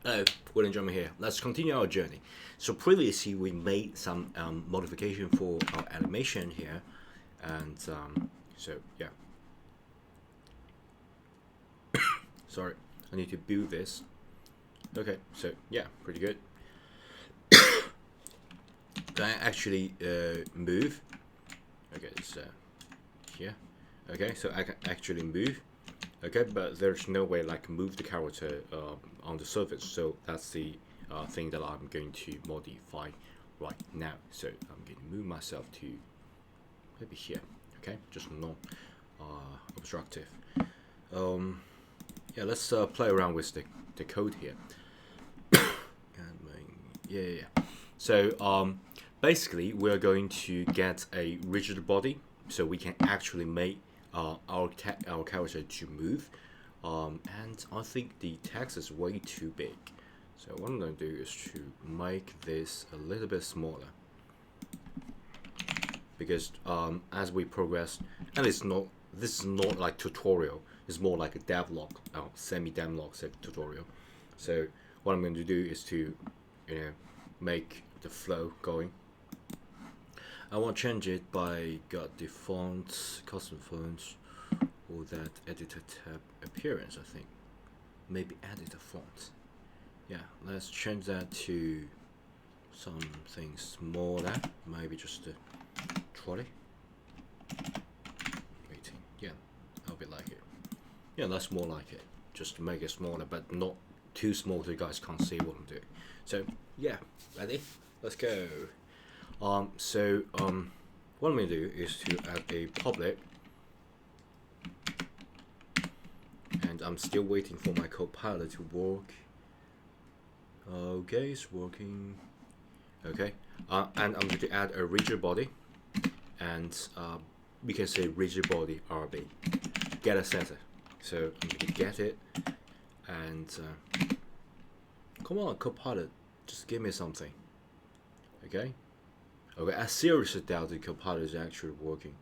Hello, Will and John here. Let's continue our journey. So previously we made some modification for our animation here, and so yeah. Sorry, I need to build this. Okay, so yeah, pretty good. Can I actually move? Okay, it's here. Okay, so I can actually move. Okay, but there's no way like move the character on the surface, so that's the thing that I'm going to modify right now. So I'm going to move myself to maybe here. Okay, just non obstructive. Yeah, let's play around with the code here. Yeah. So basically we're going to get a rigid body, so we can actually make our character to move, and I think the text is way too big, so what I'm going to do is to make this a little bit smaller, because as we progress, and this is not like tutorial, it's more like a devlog, semi-devlog tutorial. So what I'm going to do is to make the flow going. I want to change it by got the fonts, custom fonts, or that editor tab appearance. I think maybe editor fonts. Yeah, let's change that to something smaller. Maybe just a trolley. Waiting. Yeah, I'll be like it. Yeah, that's more like it. Just to make it smaller, but not too small so you guys can't see what I'm doing. So yeah, ready? Let's go. So what I'm going to do is to add a public, and I'm still waiting for my Copilot to work. Okay, it's working. Okay, and I'm going to add a rigid body, and we can say rigid body RB get a setter. So I'm going to get it, and come on, Copilot, just give me something. Okay. Okay, I seriously doubt the Copilot is actually working.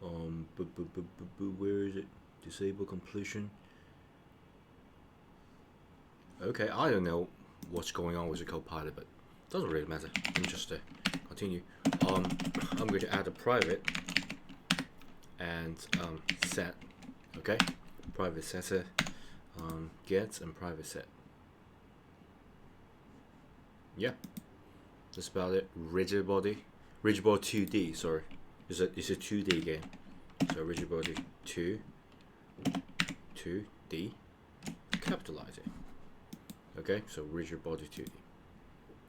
Where is it? Disable completion. Okay, I don't know what's going on with the Copilot, but it doesn't really matter. Let me just continue. I'm going to add a private and set. Okay, private setter, get and private set. Yeah. That's about it. Rigid body 2D. Sorry, it's a 2D game. So rigid body 2D. Capitalize it. Okay, so rigid body 2D.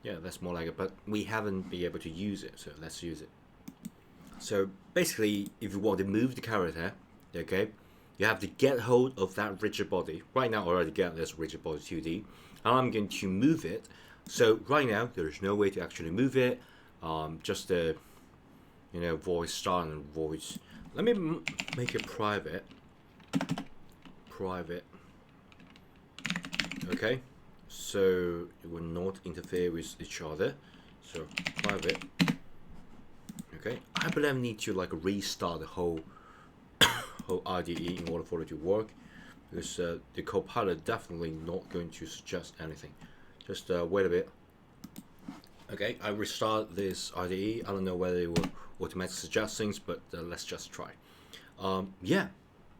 Yeah, that's more like it. But we haven't been able to use it, so let's use it. So basically, if you want to move the character, okay, you have to get hold of that rigid body. Right now, I already get this rigid body 2D, and I'm going to move it. So right now there's no way to actually move it. Just the voice start and voice. Let me make it private. Okay, so it will not interfere with each other. So private. Okay, I believe I need to like restart the whole IDE in order for it to work, because the Copilot definitely not going to suggest anything. Just wait a bit. Okay, I restart this IDE. I don't know whether it will automatically suggest things, but let's just try. Yeah,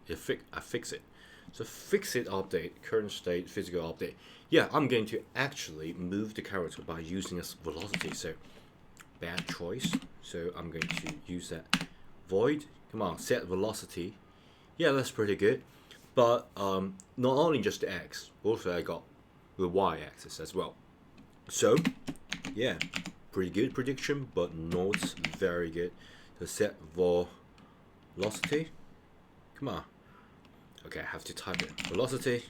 I fix it. So fix it update, current state, physical update. Yeah, I'm going to actually move the character by using a velocity. So bad choice. So I'm going to use that void. Come on, set velocity. Yeah, that's pretty good. But not only just the X, also I got the y-axis as well. So yeah, pretty good prediction, but not very good. So set velocity. Come on. Okay, I have to type it. Velocity.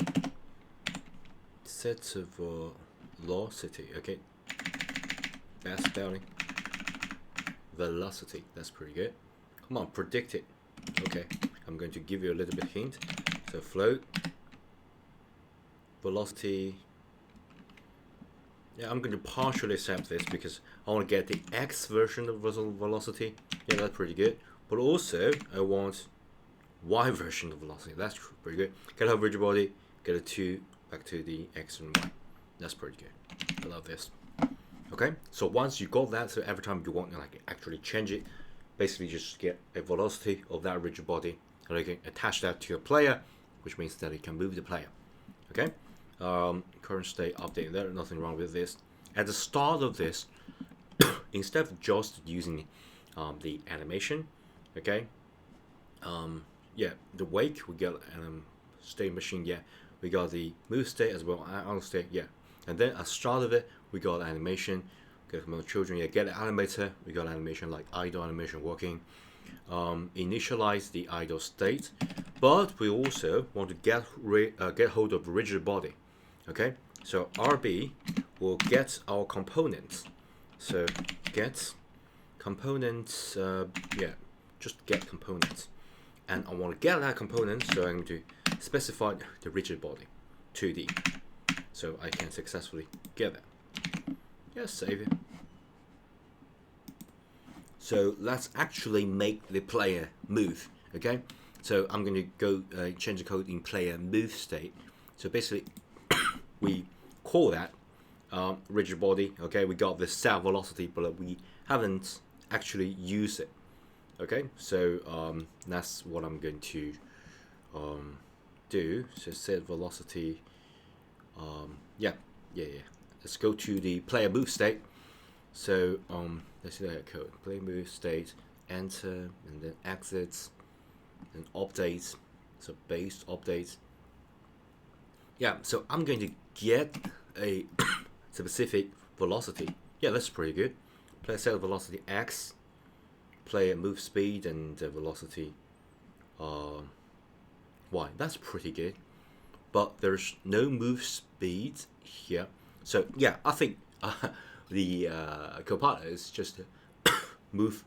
Set velocity. Okay. Bad spelling. Velocity. That's pretty good. Come on, predict it. Okay, I'm going to give you a little bit hint. So float. Velocity. Yeah, I'm going to partially accept this because I want to get the X version of velocity. Yeah, that's pretty good. But also, I want Y version of velocity. That's pretty good. Get a rigid body, get a 2 back to the X and Y. That's pretty good. I love this. Okay, so once you got that, so every time you want to like actually change it, basically just get a velocity of that rigid body, and you can attach that to your player, which means that it can move the player. Okay, current state update. There's nothing wrong with this. At the start of this, instead of just using the animation, okay, yeah, the wake we got state machine, yeah, we got the move state as well, on state, yeah, and then at start of it we got animation, get command children, yeah, get the animator, we got animation like idle animation working, initialize the idle state, but we also want to get hold of rigid body. Okay, so RB will get our components. So get components, yeah, just get components, and I want to get that component, so I'm going to specify the rigid body 2D, so I can successfully get that. Yeah, save it. So let's actually make the player move. Okay, so I'm going to go change the code in player move state. So basically we call that rigid body. Okay, we got the set velocity, but we haven't actually used it. Okay, so that's what I'm going to do. So set velocity, yeah. Let's go to the player move state. So let's see that code. Player move state, enter, and then exits, and updates. So base updates. Yeah, so I'm going to get a specific velocity. Yeah, that's pretty good. Player set velocity x, player move speed, and velocity y. That's pretty good. But there's no move speed here. So yeah, I think the copilot is just move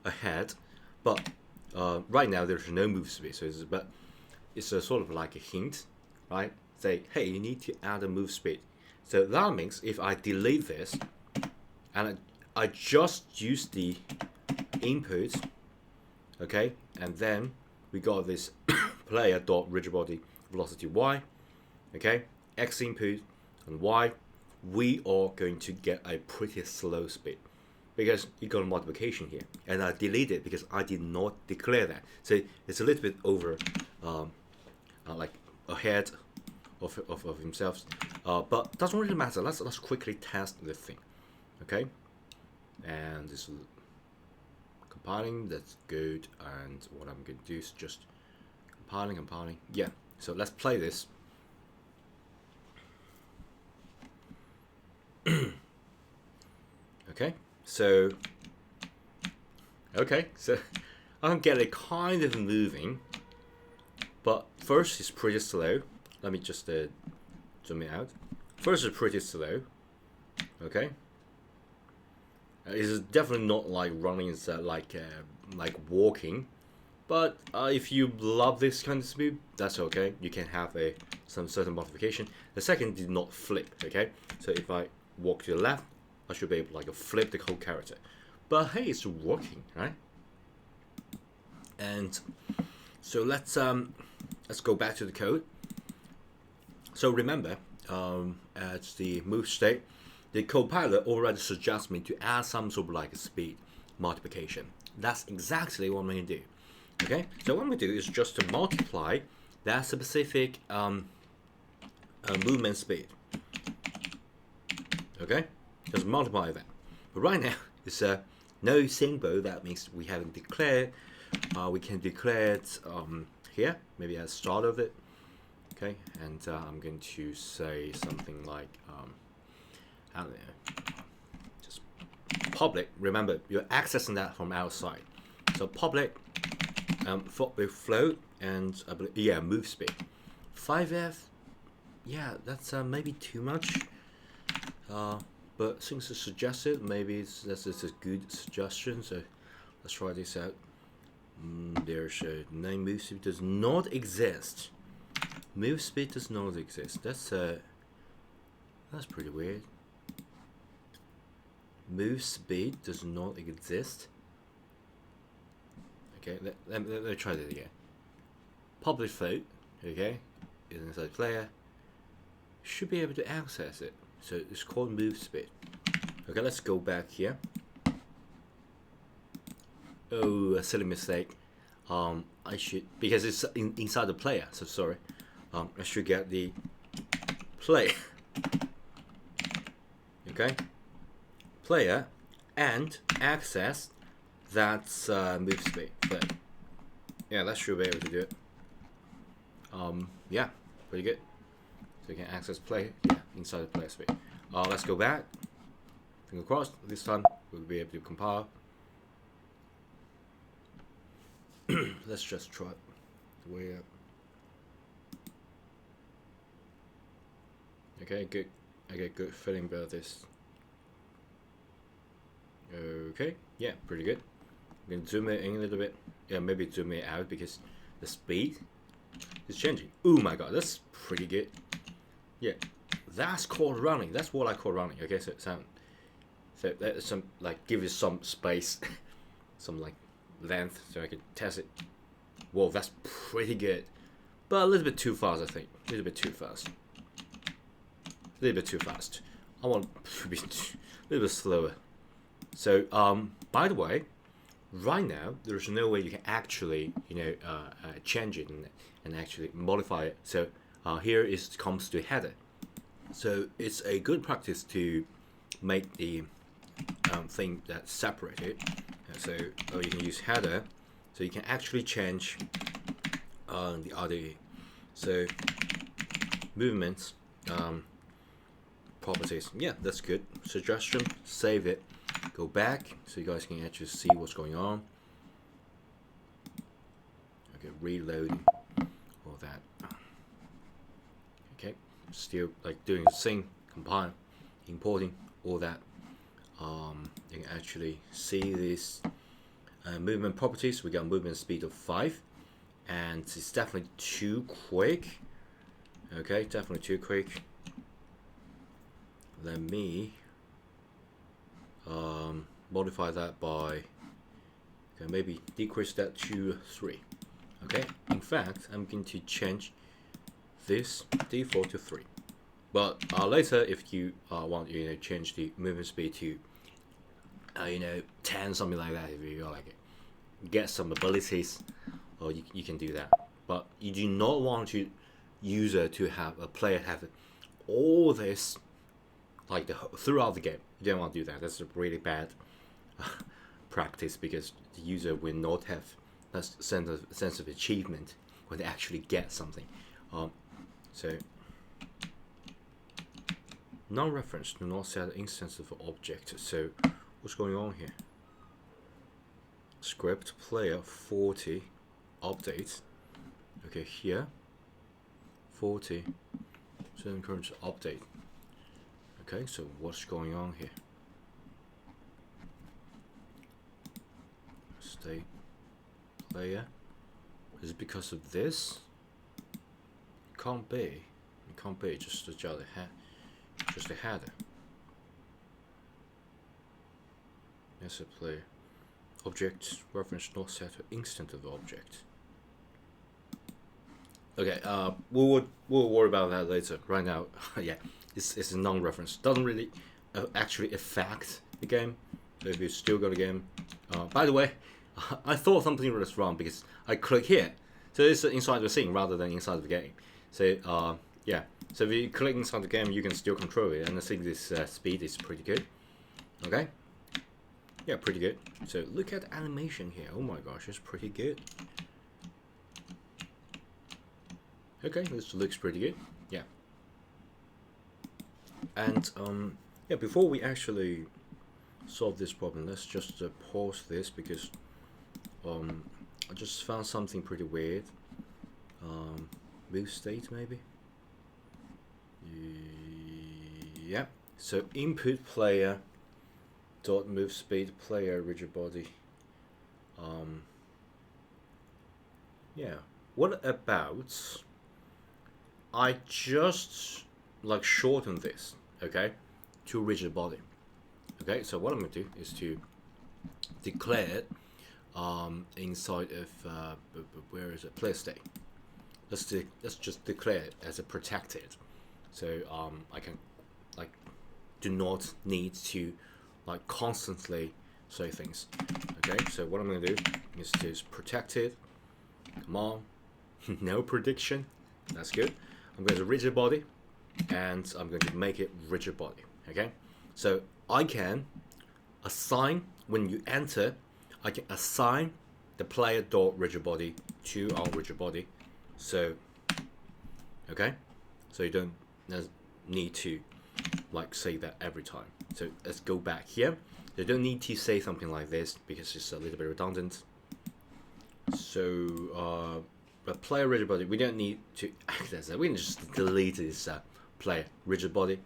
ahead. But right now there's no move speed. So it's a sort of like a hint, right? Say, hey, you need to add a move speed. So that means if I delete this and I just use the input, okay, and then we got this player dot rigid body velocity y, okay, x input and y, we are going to get a pretty slow speed because you got a multiplication here, and I delete it because I did not declare that. So it's a little bit over, like ahead of himself, but doesn't really matter. Let's quickly test the thing, okay? And this is compiling. That's good. And what I'm going to do is just compiling. Yeah. So let's play this. Okay. So I can get it kind of moving, but first it's pretty slow. Let me just zoom it out. First it's pretty slow. Okay. It's definitely not like running. It's like walking. But if you love this kind of speed, that's okay. You can have some certain modification. The second did not flip. Okay. So if I walk to the left, I should be able to like flip the whole character. But hey, it's working, right? And so let's go back to the code. So remember, at the move state, the copilot already suggests me to add some sort of like a speed multiplication. That's exactly what I'm going to do. Okay, so what I'm going to do is just to multiply that specific movement speed. Okay, just multiply that. But right now it's no symbol. That means we haven't declared. We can declare it here, maybe at the start of it. Okay, and I'm going to say something like, I don't know, just public. Remember, you're accessing that from outside. So public, float, and yeah, move speed. 5F, yeah, that's maybe too much. But since it's suggested, maybe that's a good suggestion. So let's try this out. There's a name move speed does not exist. Move speed does not exist. That's pretty weird. Move speed does not exist. Okay, let me try that again. Public float, okay, is inside player. Should be able to access it. So it's called move speed. Okay, let's go back here. Oh, a silly mistake. I should, because it's inside the player, so sorry. I should get the play. Okay, player and access. That's move speed. But yeah, that should be able to do it. Yeah, pretty good. So you can access play, yeah, inside the player speed. Let's go back. Finger crossed. This time we'll be able to compile. Let's just try it. Way up. Okay, good. I get good feeling about this. Okay, yeah, pretty good. I'm gonna zoom it in a little bit. Yeah, maybe zoom it out because the speed is changing. Oh my god, that's pretty good. Yeah, that's called running. That's what I call running. Okay, so that's some, like, give it some space, some like length, so I can test it. Whoa, that's pretty good, but a little bit too fast, I think. A little bit too fast. A little bit too fast. I want to be a little bit slower. So, by the way, right now there's no way you can actually, change it and actually modify it. So, here comes to header. So it's a good practice to make the thing that's separated. So you can use header, so you can actually change the RDE. So movements, properties. Yeah, that's good. Suggestion. Save it. Go back so you guys can actually see what's going on. Okay, reloading all that. Okay, still like doing the same, compiling, importing all that. You can actually see this movement properties. We got movement speed of 5, and it's definitely too quick. Okay, definitely too quick. Let me modify that by, okay, maybe decrease that to 3. Okay, in fact, I'm going to change this default to 3. But later, if you want, change the movement speed to 10, something like that, if you like it, get some abilities, or you can do that. But you do not want to a player have all this like throughout the game. You don't want to do that. That's a really bad practice, because the user will not have a sense of achievement when they actually get something. So non-reference, do not set instance of object. So what's going on here? Script player 40 update. Okay, here 40 certain current update. Okay, so what's going on here? State player. Is it because of this? It can't be. It can't be. Just a header. Yes, a player. Object reference not set to instant of the object. Okay, we'll worry about that later. Right now, yeah, it's a non-reference. Doesn't really actually affect the game. So if you still got a game, by the way, I thought something was wrong because I click here, so it's inside the scene rather than inside the game. So yeah, so if you click inside the game, you can still control it, and I think this speed is pretty good. Okay, yeah, pretty good. So look at the animation here. Oh my gosh, it's pretty good. Okay, this looks pretty good. Yeah. And yeah, before we actually solve this problem, let's just pause this, because I just found something pretty weird. Move state maybe. Yeah. So input player dot move speed player rigid body. Yeah. What about I just like shorten this, okay, to rigid body. Okay, so what I'm going to do is to declare it inside of where is it? Player state. Let's just declare it as a protected. So I can like do not need to like constantly say things. Okay, so what I'm going to do is just protect it. Come on. No prediction. That's good. I'm going to rigid body, and I'm going to make it rigid body. Okay, so I can assign, when you enter, I can assign the player dot rigid body to our rigid body. So okay, so you don't need to like say that every time. So let's go back here. You don't need to say something like this because it's a little bit redundant. So the player rigid body, we don't need to access it. We can just delete this player rigid body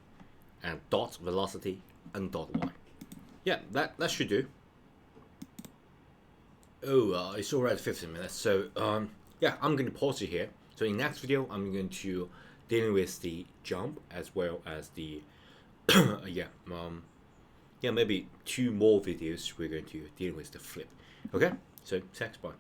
and dot velocity and dot y. Yeah, that should do. Oh, it's already 15 minutes. So yeah, I'm going to pause it here. So in next video, I'm going to dealing with the jump as well as the yeah, maybe 2 more videos we're going to deal with the flip. Okay, so thanks, bye.